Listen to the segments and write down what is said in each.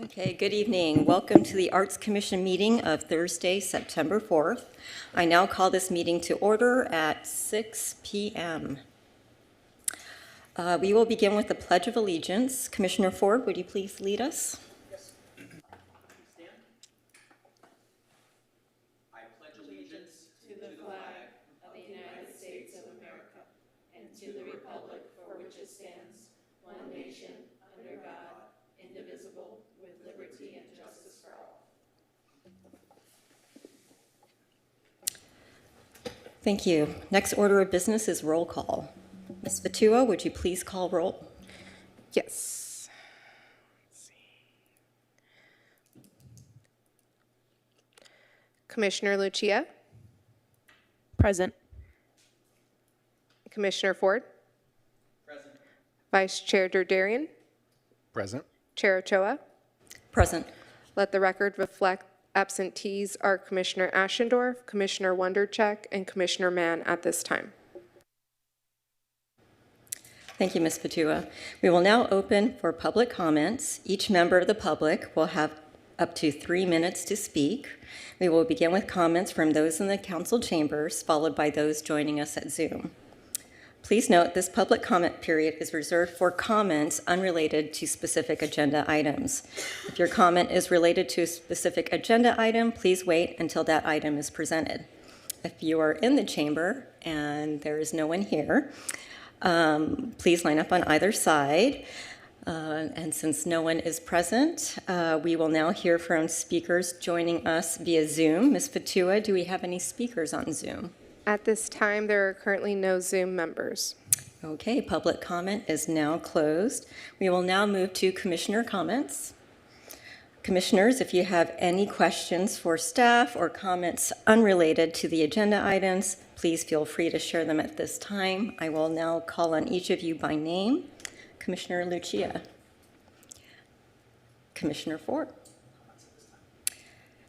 Okay, good evening. Welcome to the Arts Commission meeting of Thursday, September 4th. I now call this meeting to order at 6 p.m. We will begin with the Pledge of Allegiance. Commissioner Ford, would you please lead us? Yes. Stand. I pledge allegiance to the flag of the United States of America and to the republic for which it stands, one nation, under God, indivisible, with liberty and justice for all. Thank you. Next order of business is roll call. Ms. Fatua, would you please call roll? Yes. Let's see. Commissioner Lucia? Present. Commissioner Ford? present. Vice Chair Derderian? Present. Chair Ochoa? Present. Let the record reflect absentees are Commissioner Ashendorf, Commissioner Wondercheck, and Commissioner Mann at this time. Thank you, Ms. Fatua. We will now open for public comments. Each member of the public will have up to 3 minutes to speak. We will begin with comments from those in the council chambers, followed by those joining us at Zoom. Please note this public comment period is reserved for comments unrelated to specific agenda items. If your comment is related to a specific agenda item, please wait until that item is presented. If you are in the chamber and there is no one here, please line up on either side. And since no one is present, we will now hear from speakers joining us via Zoom. Ms. Fatua, do we have any speakers on Zoom? At this time, there are currently no Zoom members. Okay, public comment is now closed. We will now move to commissioner comments. Commissioners, if you have any questions for staff or comments unrelated to the agenda items, please feel free to share them at this time. I will now call on each of you by name. Commissioner Lucia. Commissioner Ford.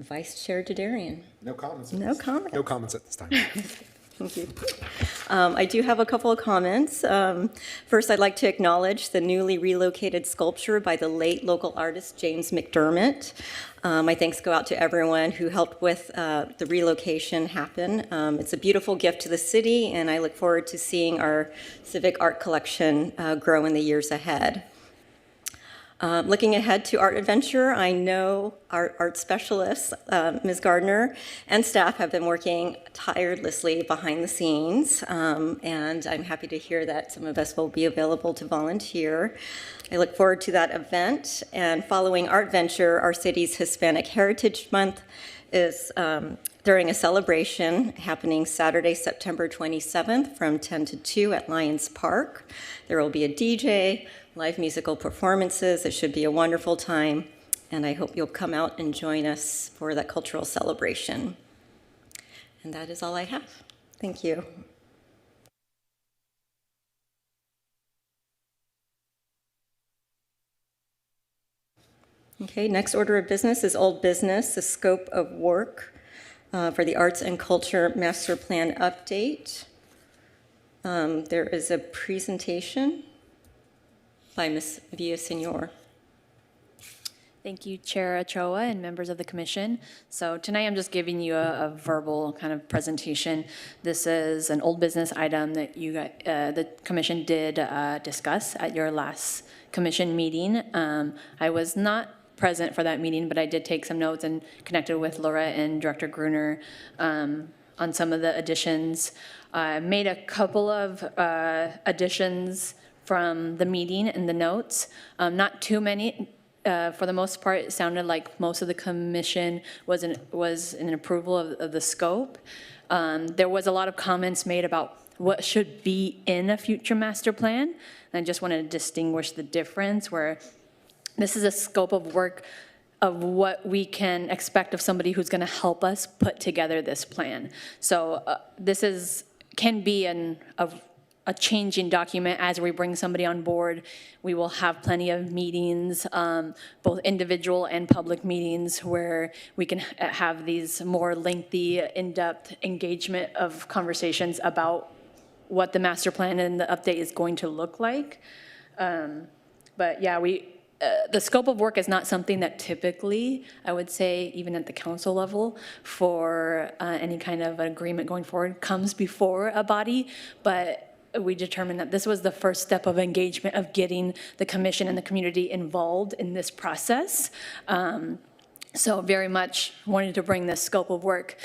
Vice Chair Derderian. No comments. No comments. No comments at this time. Thank you. I do have a couple of comments. First, I'd like to acknowledge the newly relocated sculpture by the late local artist James McDermott. My thanks go out to everyone who helped with the relocation happen. It's a beautiful gift to the city, and I look forward to seeing our civic art collection grow in the years ahead. Looking ahead to Art Adventure, I know our art specialists, Ms. Gardner, and staff have been working tirelessly behind the scenes, and I'm happy to hear that some of us will be available to volunteer. I look forward to that event, and following Art Venture, our city's Hispanic Heritage Month is during a celebration happening Saturday, September 27th from 10 to 2 at Lions Park. There will be a DJ, live musical performances. It should be a wonderful time, and I hope you'll come out and join us for that cultural celebration. And that is all I have. Thank you. Okay, next order of business is old business, the scope of work for the Arts and Culture Master Plan update. There is a presentation by Ms. Villasenor. Thank you, Chair Ochoa and members of the commission. So tonight I'm just giving you a verbal kind of presentation. This is an old business item that you got, the commission did discuss at your last commission meeting. I was not present for that meeting, but I did take some notes and connected with Laura and Director Gruner on some of the additions. Made a couple of additions from the meeting and the notes. Not too many. For the most part, it sounded like most of the commission was an approval of the scope. There was a lot of comments made about what should be in a future master plan. And I just wanted to distinguish the difference where this is a scope of work of what we can expect of somebody who's going to help us put together this plan. So this can be a changing document as we bring somebody on board. We will have plenty of meetings, both individual and public meetings, where we can have these more lengthy, in-depth engagement of conversations about what the master plan and the update is going to look like. But yeah, the scope of work is not something that typically, I would say, even at the council level, for any kind of agreement going forward, comes before a body, but we determined that this was the first step of engagement of getting the commission and the community involved in this process. So very much wanted to bring this scope of work.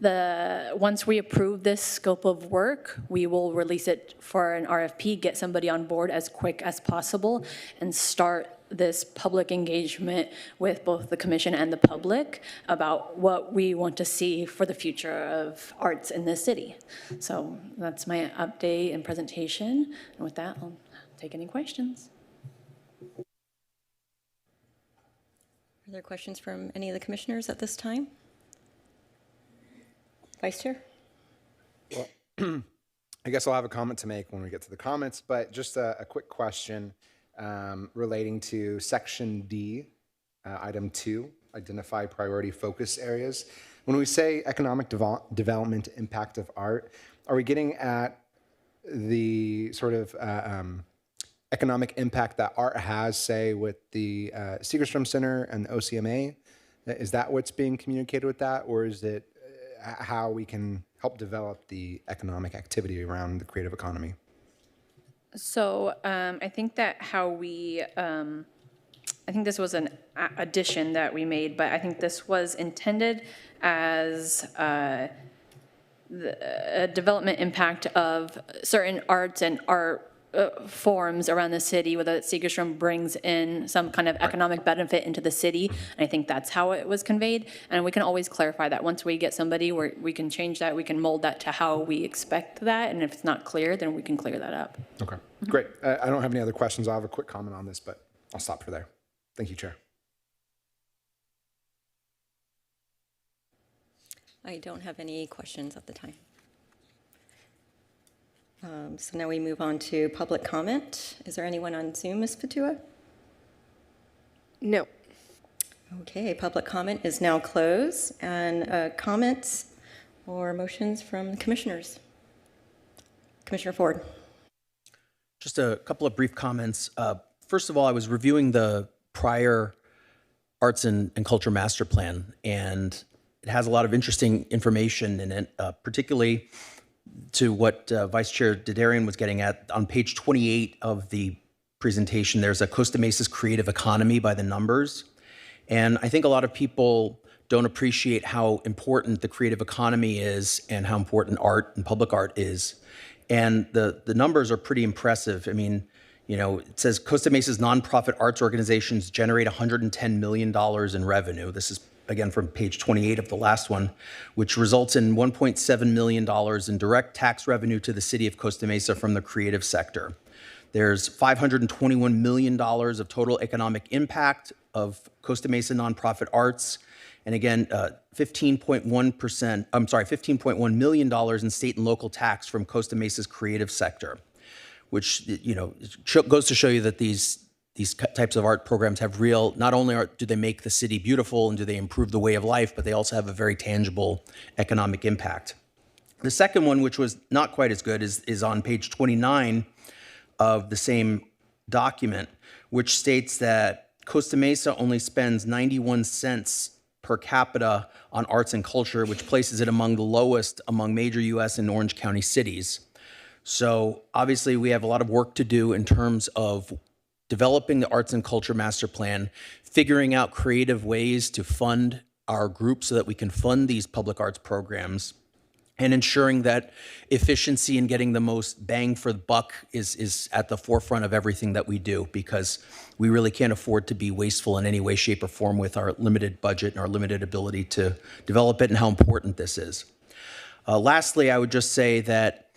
Once we approve this scope of work, we will release it for an RFP, get somebody on board as quick as possible, and start this public engagement with both the commission and the public about what we want to see for the future of arts in this city. So that's my update and presentation. And with that, I'll take any questions. Are there questions from any of the commissioners at this time? Vice Chair? I guess I'll have a comment to make when we get to the comments, but just a quick question relating to Section D, Item 2, identify priority focus areas. When we say economic development impact of art, are we getting at the sort of economic impact that art has, say, with the Segerstrom Center and the OCMA? Is that what's being communicated with that, or is it how we can help develop the economic activity around the creative economy? So I think that how we, I think this was an addition that we made, but I think this was intended as a development impact of certain arts and art forms around the city, whether Segerstrom brings in some kind of economic benefit into the city. And I think that's how it was conveyed. And we can always clarify that once we get somebody where we can change that, we can mold that to how we expect that. And if it's not clear, then we can clear that up. Okay, great. I don't have any other questions. I'll have a quick comment on this, but I'll stop for there. Thank you, Chair. I don't have any questions at the time. So now we move on to public comment. Is there anyone on Zoom, Ms. Patua? No. Okay, public comment is now closed. And comments or motions from the commissioners? Commissioner Ford. Just a couple of brief comments. First of all, I was reviewing the prior Arts and Culture Master Plan, and it has a lot of interesting information in it, particularly to what Vice Chair Didarian was getting at. On page 28 of the presentation, there's a Costa Mesa's creative economy by the numbers. And I think a lot of people don't appreciate how important the creative economy is and how important art and public art is. And the numbers are pretty impressive. I mean, you know, it says Costa Mesa's nonprofit arts organizations generate $110 million in revenue. This is, again, from page 28 of the last one, which results in $1.7 million in direct tax revenue to the city of Costa Mesa from the creative sector. There's $521 million of total economic impact of Costa Mesa nonprofit arts. And again, 15.1 million in state and local tax from Costa Mesa's creative sector, which, you know, goes to show you that these types of art programs have real, not only do they make the city beautiful and do they improve the way of life, but they also have a very tangible economic impact. The second one, which was not quite as good, is on page 29 of the same document, which states that Costa Mesa only spends 91 cents per capita on arts and culture, which places it among the lowest among major U.S. and Orange County cities. So obviously we have a lot of work to do in terms of developing the Arts and Culture Master Plan, figuring out creative ways to fund our group so that we can fund these public arts programs, and ensuring that efficiency and getting the most bang for the buck is at the forefront of everything that we do, because we really can't afford to be wasteful in any way, shape, or form with our limited budget and our limited ability to develop it and how important this is. Lastly, I would just say that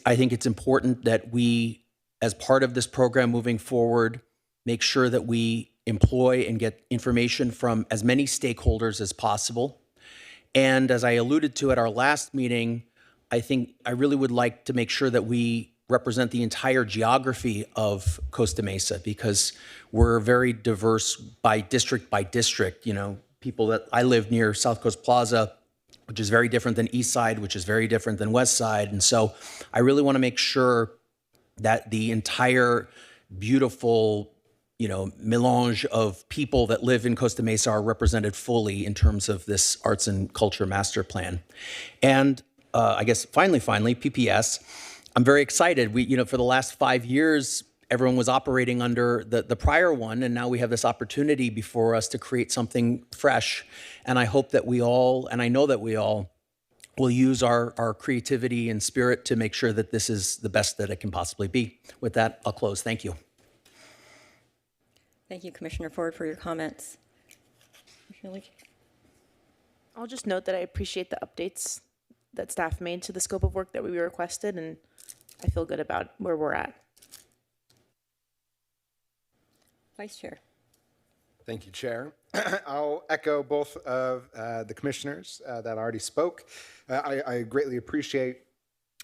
I think it's important that we, as part of this program moving forward, make sure that we employ and get information from as many stakeholders as possible. And as I alluded to at our last meeting, I think I really would like to make sure that we represent the entire geography of Costa Mesa, because we're very diverse by district. You know, people that I live near South Coast Plaza, which is very different than East Side, which is very different than West Side. And so I really want to make sure that the entire beautiful melange of people that live in Costa Mesa are represented fully in terms of this arts and culture master plan. And I guess finally, PPS, I'm very excited. For the last 5 years, everyone was operating under the prior one, and now we have this opportunity before us to create something fresh. And I hope that we all, and I know that we all, will use our creativity and spirit to make sure that this is the best that it can possibly be. With that, I'll close. Thank you. Thank you, Commissioner Ford, for your comments. Commissioner Leach? I'll just note that I appreciate the updates that staff made to the scope of work that we requested, and I feel good about where we're at. Vice Chair. Thank you, Chair. I'll echo both of the commissioners that already spoke. I greatly appreciate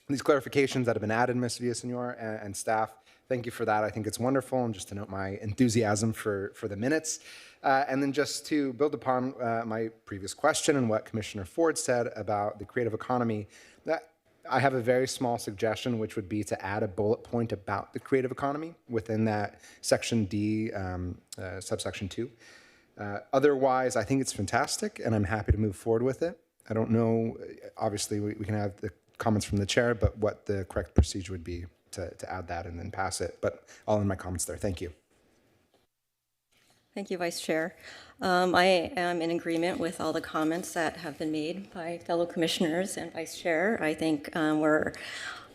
these clarifications that have been added, Ms. Villasenor and staff. Thank you for that. I think it's wonderful, and just to note my enthusiasm for the minutes. And then just to build upon my previous question and what Commissioner Ford said about the creative economy, that I have a very small suggestion, which would be to add a bullet point about the creative economy within that section D, subsection 2. Otherwise, I think it's fantastic, and I'm happy to move forward with it. I don't know, obviously, we can have the comments from the chair, but what the correct procedure would be to add that and then pass it. But I'll end my comments there. Thank you. Thank you, Vice Chair. I am in agreement with all the comments that have been made by fellow commissioners and Vice Chair. I think we're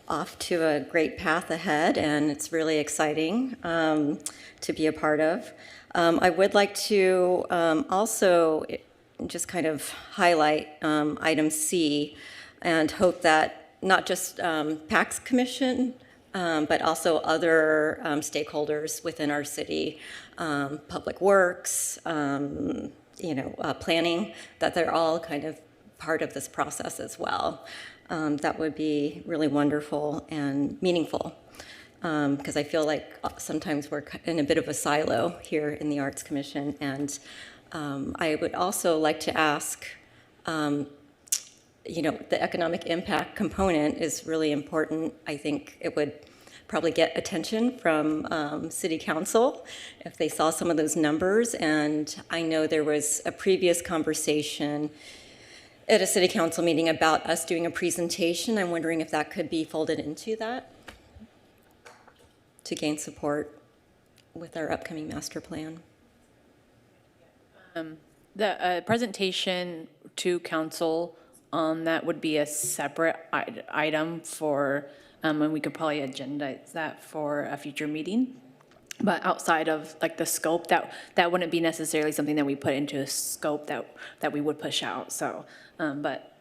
off to a great path ahead, and it's really exciting to be a part of. I would like to also just kind of highlight item C and hope that not just PACS Commission, but also other stakeholders within our city, public works, planning, that they're all kind of part of this process as well. That would be really wonderful and meaningful, because I feel like sometimes we're in a bit of a silo here in the Arts Commission. And I would also like to ask, the economic impact component is really important. I think it would probably get attention from City Council if they saw some of those numbers. And I know there was a previous conversation at a City Council meeting about us doing a presentation. I'm wondering if that could be folded into that to gain support with our upcoming master plan. The presentation to council on that would be a separate item for, and we could probably agendize that for a future meeting. But outside of like the scope, that wouldn't be necessarily something that we put into a scope that we would push out. So, but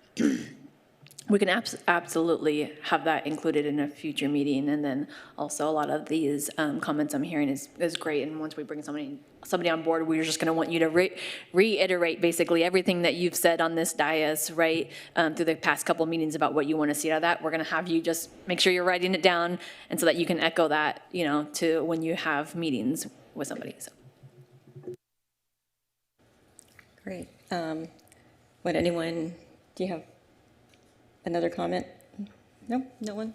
we can absolutely have that included in a future meeting. And then also a lot of these comments I'm hearing is great. And once we bring somebody on board, we're just going to want you to reiterate basically everything that you've said on this dais, right, through the past couple of meetings about what you want to see out of that. We're going to have you just make sure you're writing it down, and so that you can echo that, to when you have meetings with somebody. So. Great. Do you have another comment? No one?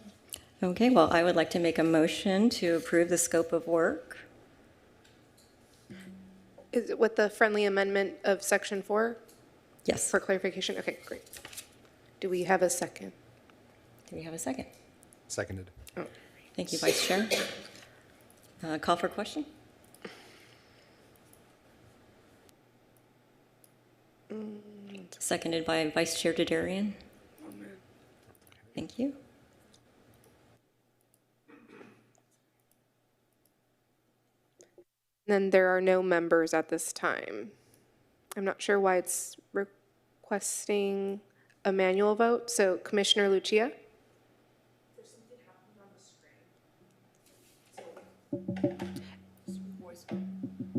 Okay, well, I would like to make a motion to approve the scope of work. Is it with the friendly amendment of section 4 Yes. for clarification? Okay, great. Do we have a second? Do we have a second? Seconded. Thank you, Vice Chair. Call for question? Seconded by Vice Chair Didarian. Thank you. Then there are no members at this time. I'm not sure why it's requesting a manual vote. So Commissioner Lucia?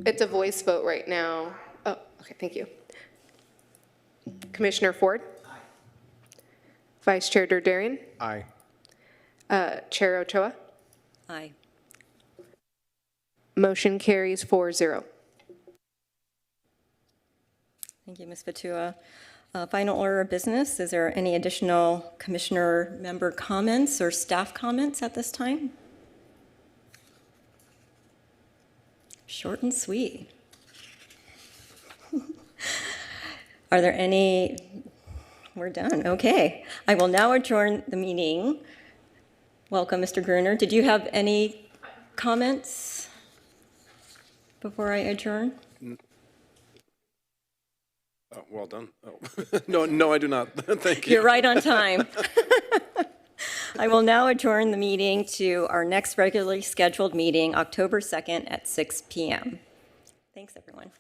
It's a voice vote right now. Oh, okay, thank you. Commissioner Ford? Aye. Vice Chair Derderian? Aye. Chair Ochoa? Aye. Motion carries 4-0. Thank you, Ms. Fatua. Final order of business, is there any additional commissioner member comments or staff comments at this time? Short and sweet. Are there any? We're done. Okay. I will now adjourn the meeting. Welcome, Mr. Gruner. Did you have any comments before I adjourn? Oh, well done. Oh. No, I do not. Thank you. You're right on time. I will now adjourn the meeting to our next regularly scheduled meeting, October 2nd at 6 p.m. Thanks, everyone.